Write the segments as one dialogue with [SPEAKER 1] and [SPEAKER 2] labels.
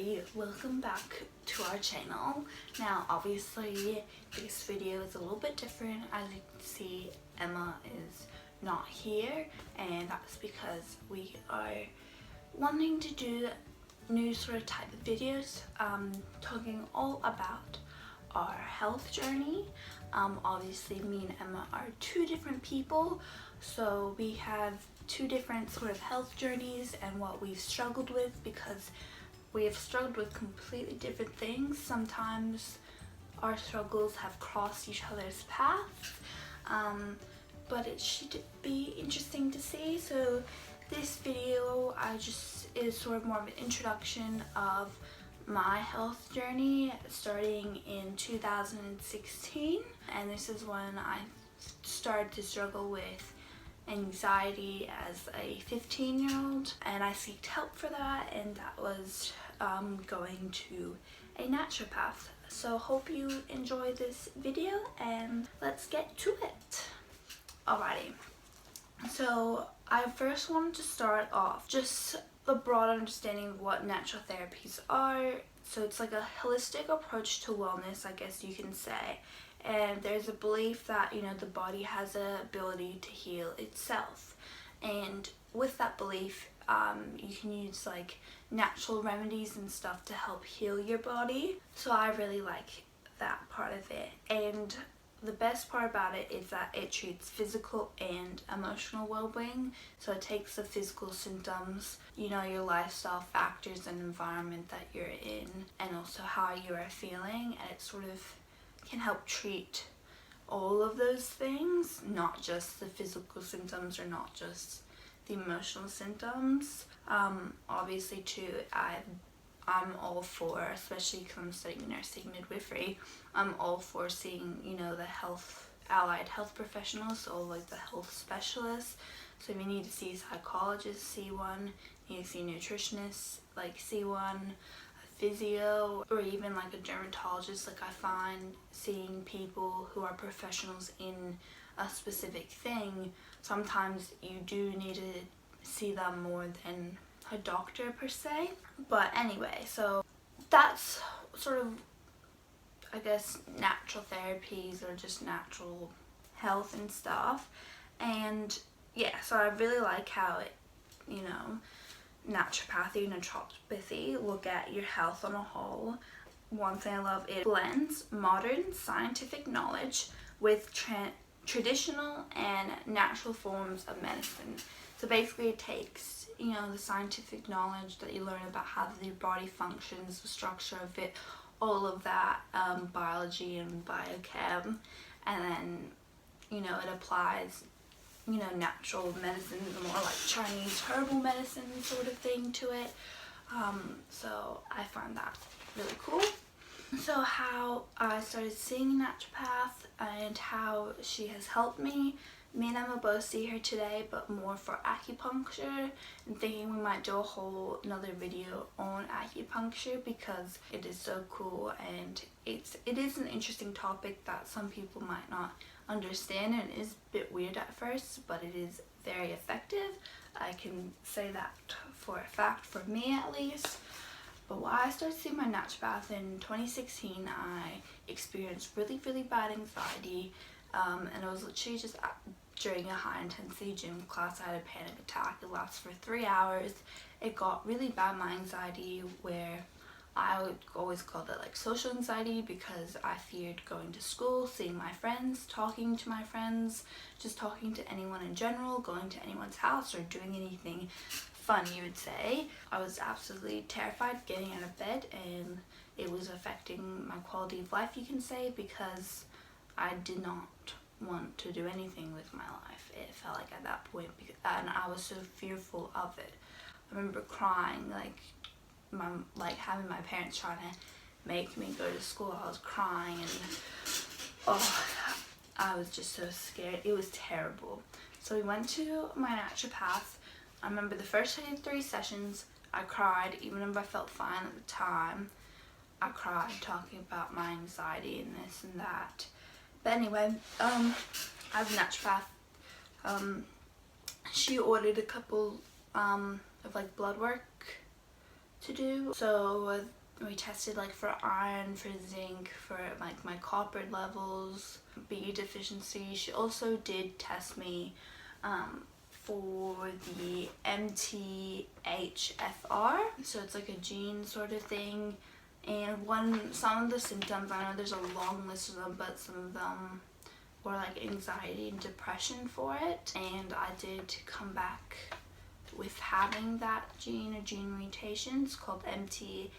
[SPEAKER 1] everybody, welcome back to our channel. Now obviously this video is a little bit different. As you can see, Emma is not here, and that's because we are wanting to do new sort of type of videos, talking all about our health journey. Obviously me and Emma are two different people, so we have two different sort of health journeys and what we've struggled with, because we have struggled with completely different things. Sometimes our struggles have crossed each other's paths, but it should be interesting to see. So this video is sort of more of an introduction of my health journey starting in 2016, and this is when I started to struggle with anxiety as a 15-year-old, and I sought help for that, and that was going to a naturopath. So hope you enjoy this video and let's get to it. Alrighty, so I first wanted to start off just the broad understanding of what natural therapies are. So it's like a holistic approach to wellness, I guess you can say. And there's a belief that, you know, the body has the ability to heal itself. And with that belief, you can use like natural remedies and stuff to help heal your body. So I really like that part of it. And the best part about it is that it treats physical and emotional well-being. So it takes the physical symptoms, you know, your lifestyle factors and environment that you're in, and also how you are feeling, and it sort of can help treat all of those things, not just the physical symptoms or not just the emotional symptoms. Obviously too, I'm all for, especially because I'm studying nursing midwifery, I'm all for seeing, you know, the allied health professionals, so like the health specialists. So if you need to see a psychologist, see one. You need to see a nutritionist, like see one. Physio, or even like a dermatologist. Like I find seeing people who are professionals in a specific thing, sometimes you do need to see them more than a doctor per se. But anyway, so that's sort of, I guess, natural therapies or just natural health and stuff. And yeah, so I really like how it, you know, naturopathy look at your health on a whole. One thing I love, it blends modern scientific knowledge with traditional and natural forms of medicine. So basically it takes, you know, the scientific knowledge that you learn about how the body functions, the structure of it, all of that, biology and biochem, and then, you know, it applies, you know, natural medicine, the more like Chinese herbal medicine sort of thing to it. So I find that really cool. So how I started seeing a naturopath and how she has helped me. Me and Emma both see her today, but more for acupuncture, and thinking we might do a whole another video on acupuncture because it is so cool, and it is an interesting topic that some people might not understand, and it is a bit weird at first, but it is very effective. I can say that for a fact, for me at least. But when I started seeing my naturopath in 2016, I experienced really bad anxiety, and it was literally just during a high intensity gym class. I had a panic attack. It lasted for 3 hours. It got really bad, my anxiety, where I would always call that like social anxiety, because I feared going to school, seeing my friends, talking to my friends, just talking to anyone in general, going to anyone's house or doing anything fun, you would say. I was absolutely terrified getting out of bed, and it was affecting my quality of life, you can say, because I did not want to do anything with my life. It felt like at that point, and I was so fearful of it. I remember crying, having my parents trying to make me go to school. I was crying, and oh, I was just so scared. It was terrible. So we went to my naturopath. I remember the first 3 sessions, I cried, even if I felt fine at the time. I cried talking about my anxiety and this and that. But anyway, I have a naturopath. She ordered a couple of like blood work to do. So We tested like for iron, for zinc, for like my copper levels, B deficiency. She also did test me for the MTHFR, so it's like a gene sort of thing. And some of the symptoms, I know there's a long list of them, but some of them were like anxiety and depression for it. And I did come back with having that gene, a gene mutation. It's called MTHFR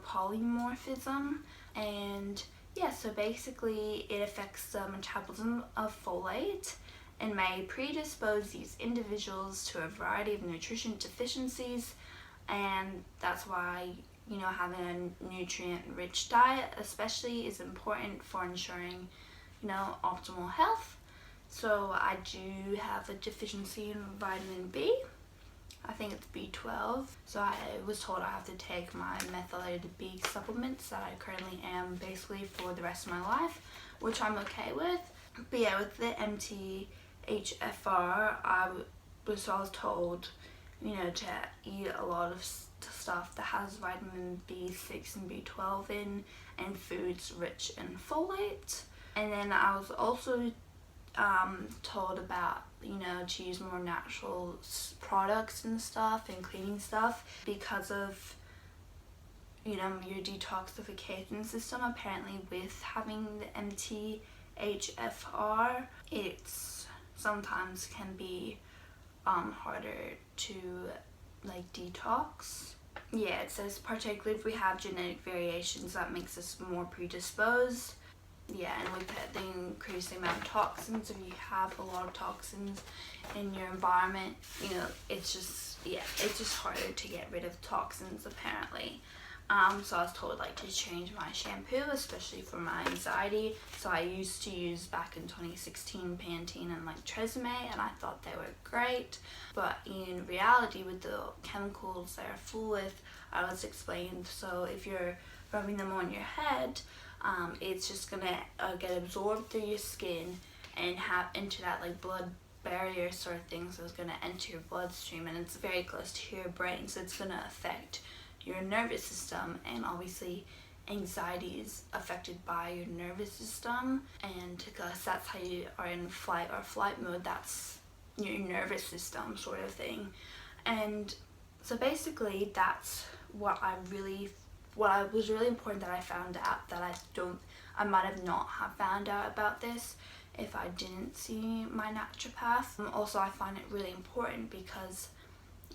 [SPEAKER 1] polymorphism. And yeah, so basically it affects the metabolism of folate and may predispose these individuals to a variety of nutrition deficiencies. And that's why, you know, having a nutrient-rich diet especially is important for ensuring, you know, optimal health. So I do have a deficiency in vitamin B. I think it's B12. So I was told I have to take my methylated B supplements that I currently am basically for the rest of my life, which I'm okay with. But yeah, with the MTHFR, I was told, you know, to eat a lot of stuff that has vitamin B6 and B12 in, and foods rich in folate. And then I was also told about, you know, to use more natural products and stuff and cleaning stuff because of, you know, your detoxification system. Apparently with having the MTHFR, it's sometimes can be harder to like detox. Yeah, it says particularly if we have genetic variations that makes us more predisposed. Yeah, and with the increasing amount of toxins, if you have a lot of toxins in your environment, you know, it's just harder to get rid of toxins apparently. So I was told like to change my shampoo, especially for my anxiety. So I used to use back in 2016 Pantene and like Tresemme, and I thought they were great. But in reality, with the chemicals they're full with, I was explained, so if you're rubbing them on your head, it's just gonna get absorbed through your skin and have into that like blood barrier sort of thing, so it's gonna enter your bloodstream, and it's very close to your brain, so it's gonna affect your nervous system. And obviously anxiety is affected by your nervous system, and because that's how you are in fight or flight mode, that's your nervous system sort of thing. And so basically that's what was really important that I found out, that I might have not have found out about this if I didn't see my naturopath. Also, I find it really important because,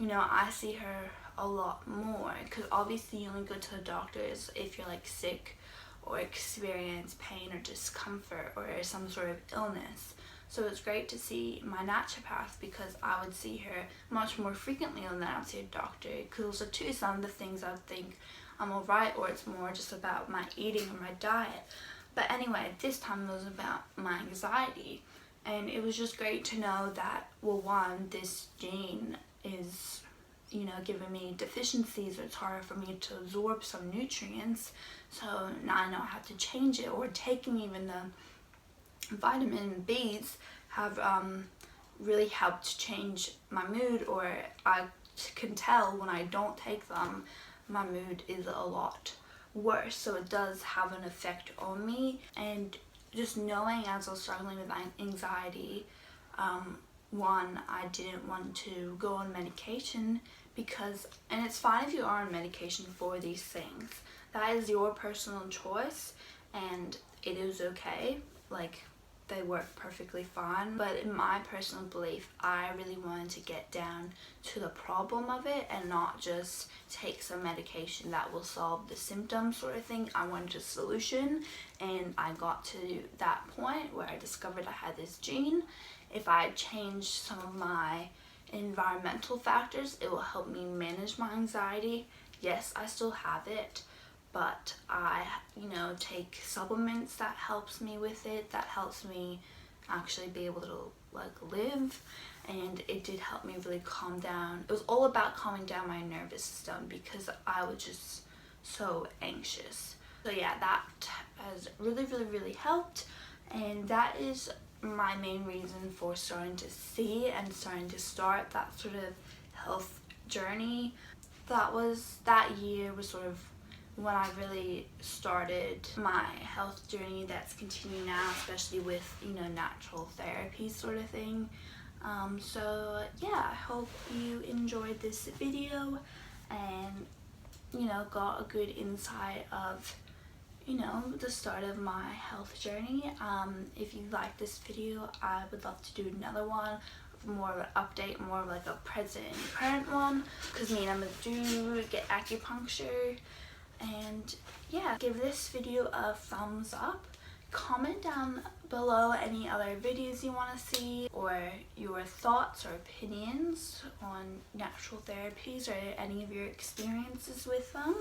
[SPEAKER 1] you know, I see her a lot more, because obviously you only go to the doctors if you're like sick or experience pain or discomfort or some sort of illness. So it's great to see my naturopath because I would see her much more frequently than I would see a doctor, because those are two some of the things I would think I'm alright, or it's more just about my eating or my diet. But anyway, this time it was about my anxiety, and it was just great to know that, well, one, this gene is, you know, giving me deficiencies, or it's harder for me to absorb some nutrients, so now I know I have to change it. Or taking even the vitamin B's have really helped change my mood, or I can tell when I don't take them, my mood is a lot worse. So it does have an effect on me. And just knowing, as I was struggling with anxiety, one, I didn't want to go on medication because, and it's fine if you are on medication for these things, that is your personal choice and it is okay, like they work perfectly fine. But in my personal belief, I really wanted to get down to the problem of it and not just take some medication that will solve the symptoms sort of thing. I wanted a solution, and I got to that point where I discovered I had this gene. If I change some of my environmental factors, it will help me manage my anxiety. Yes, I still have it, but I, you know, take supplements that helps me with it, that helps me actually be able to like live. And it did help me really calm down. It was all about calming down my nervous system because I was just so anxious. So yeah, that has really helped, and that is my main reason for starting to see and starting to start that sort of health journey. that year was sort of when I really started my health journey that's continuing now, especially with, you know, natural therapy sort of thing. So yeah, I hope you enjoyed this video and, you know, got a good insight of, you know, the start of my health journey. If you like this video, I would love to do another one, more of an update, more of like a present and current one, because me and Emma do get acupuncture. And yeah, give this video a thumbs up. Comment down below any other videos you want to see, or your thoughts or opinions on natural therapies, or any of your experiences with them.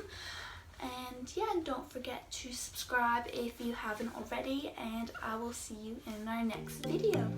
[SPEAKER 1] And yeah, don't forget to subscribe if you haven't already, and I will see you in our next video.